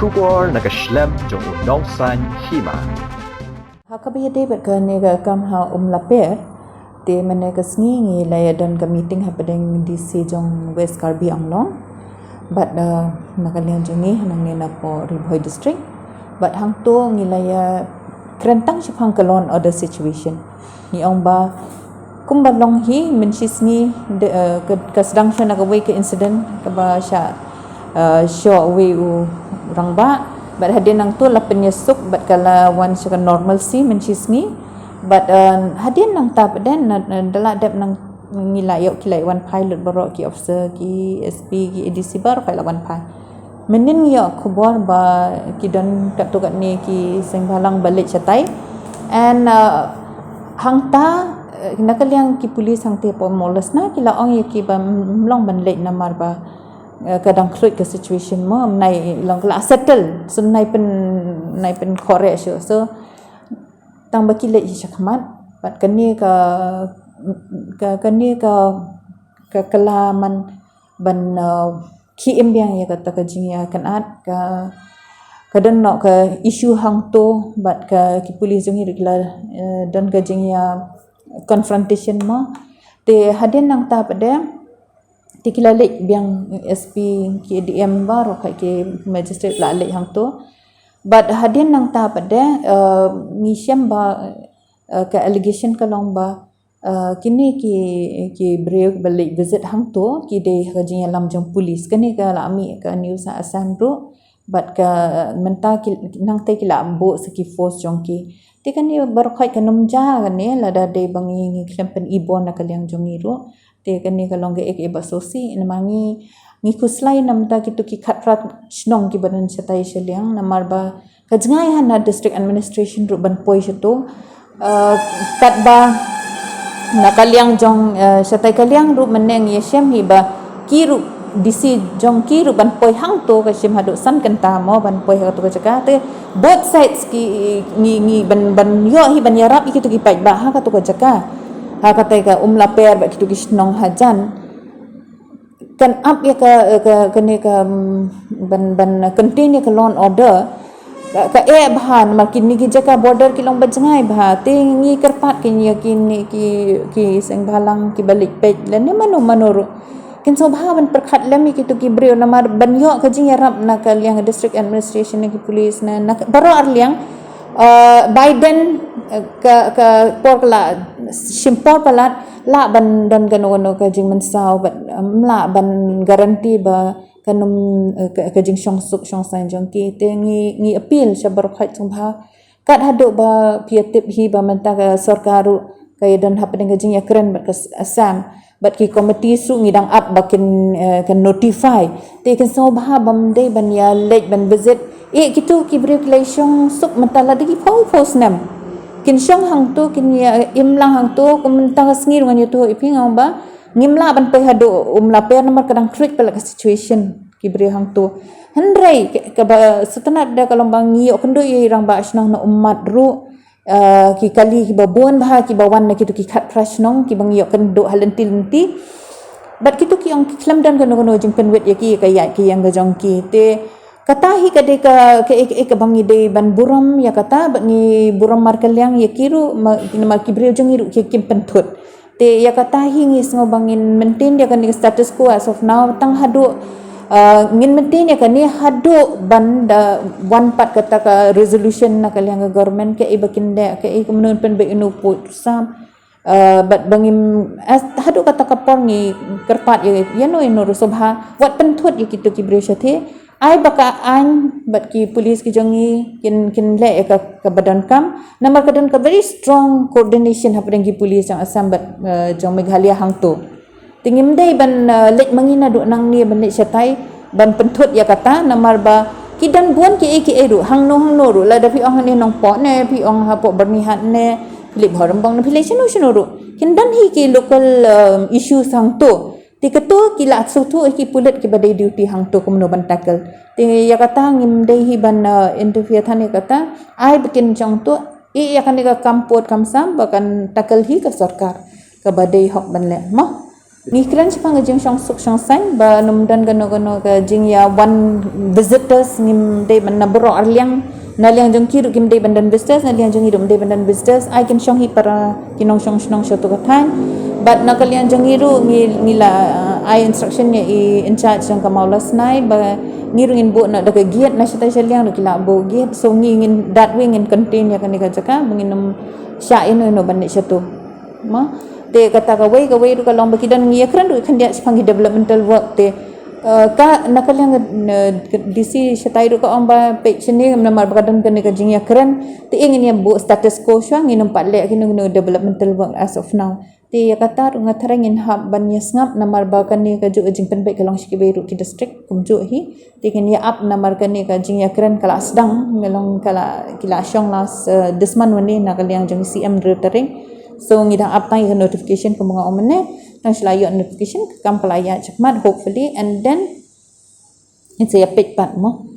Kubor nakaslem jong unongsan hima. Hakabiya day nega kam ha laper te menega sngi laya dan ka meeting ha padeng DC jong West Karbi Anglong but nakalian jongi hanang nena po Ribhoi district but hang to ngilaya krentang sipang kalon other situation ni ong ba kumbalong hi mensisni ka sedang siya nakaway ka incident ka ba siya show away orang ba but hadin nang tu la penyesuk but kala wan siya normalcy mensisni but hadin nang tap den dala dep nang ngilayok kilay wan pilot barok ki officer ki SP ki ADC bar pai lawan pai menin ya khubor ba ki don kat tu kat ni ki sengbalang balik chatai and hangta nakaliang ki polis hangte po moles na kila ong ya ki ba mlong ban late na mar ba kadang kruit ke situation mo nai long la settle so nai pen correct so tang ba ki late shakmat but kani ka kelaman ban ki embiang ya kata ka jingya kanat ka kadang nok ka isu hang to but ka ki polis jong irikla dan ka jingya confrontation mo te hadin nang ta pada tikila lek biang SP ki ADM baru ka ki magistrate la lek hang to but hadin nang ta pada misiam ba ka allegation ka long ba kini ki break balik visit hang to ki de kajing lam jong polis kani ka lami ka news Assam ro but ka menta ki nang te ki la ambo saki force jong ki ti kani barkhai ka nomja kani lada de bangi klempen ibon na kalyang jong ro te kani ka long ek eba sosi namangi ngi kuslai namta ki tu ki khatrat snong ki banan chatai sheliang namarba kajngai hana district administration ro ban poi chato katba nakaliang jong satai kaliang ru meneng yesem hiba kiru DC jong kiru ban poi hang to ka sim hadu san kenta mo ban poi ha to ka jaka te both sides ki ngi ban yo hi ban yarap iki to ki pai ba ha ka to ka jaka ha ka tai ka laper ba ki to ki snong hajan kan up ya ka kene ka ban continue ka law order ka bahan makin ni jaka border kilong bajangai bah tingi kerpat kinya kini ki seng balang ki balik pej lan ni mano kin so bahan perkhat lami ki tu ki brio namar banyo ka jing yarap na ka liang district administration ki police na baro arliang Biden ka porla simpor palat la ban don gano ka jing mensau la ban garanti ba kanum kajing shong san jong ki te ngi appeal sabar khat chung bha kat hadu ba piatip hi ba menta ka sarkaru kay dan happening kajing ya keren ba Assam but ki committee su ngidang up ba kan notify te kan so bha bam de ban ya late ban visit kitu ki brekulation suk mentala de ki post nam kin shong hang tu kin ya imlang hang tu kumenta sngi ngan tu iping ba ngimla ban pe hadu laper nomor kadang trick pala ka situation ki bre hang tu hendrai ka setana da kalau bang yo kendo irang ba asnang na umat ru ki kali ki babon bah ki bawan na kitu ki khat prasnong ki bang yo kendo halenti but kitu ki ong klam dan kono jing penwet ya ki yang ga jong ki te kata hi ka de ka bang ide ban buram ya kata ba ni buram mar kalyang ya kiru ma ki bre jong iru ki kim penthut te ya kata hi ngis ngobangin maintain dia kan status quo as of now tang hadu ngin maintain ya kan ni hadu banda one part kata ka resolution na kalyang government ke ibakin de ke kemenun pen be inu put sam but bangim as hadu kata kapor ni kerpat ya no ino subha wat penthut ya kitu ki bresha the ai baka an but ki police ki jongi kin le ka badan kam namar kadan ka very strong coordination happening ki police yang Assam but jong Meghalaya hang to tingim dei ban lek mangina do nang ni ban lek chatai ban penthut ya kata namar ba kidan buan ki ru hang no ru la da pi ong ni nong po ne pi ong ha po bernihat ne pilih horambang na pilih sino ru kindan hi ki local issue sang to ti ketu kila sutu ki pulit ki badai duty hang to kumno ban tackle ti ya kata ngim dei hi ban interfere thani kata ai bikin jong to ya kan ka kampot kamsam bakan tackle hi ka sarkar ka badai hok ban le mo Ni kran chipang jing shong suk shong san ba num dan gano ka jing ya one visitors ngim de ban na bro arliang na liang jong kiru kim de bandan visitors na liang jong hirum de bandan visitors I can shong hi para kinong shong shong shoto ka than but na kaliang jong hiru ngila I instruction ya I in charge jong ka maulas nai ba ngiru ngin bu na da ka giat na sita liang da kila bo giat so ngin that wing in contain ya kan ka jaka menginum sya ino ban shoto ma te kata ka way ru ka long baki dan ngi kran ru kan dia sepangi developmental work te ka nakaliang DC shatai ru ka amba page ni namar bakadan kan ka jingya kran te ingin ya bu status quo swa ngi nampak lek kini no developmental work as of now te ya kata ru ngatharang in hab ban ya ngap namar bakan ni ka ju jing pen baik kalong shiki beru ki district kumju hi te kan ya up namar kan ni ka jingya kran kala sedang ngelong kala kila syong las desman wani nakaliang jing CM retering so ngidang up tang notification ke mga omne nang selayu notification ke kam pelaya cekmat hopefully and then it's a page part mo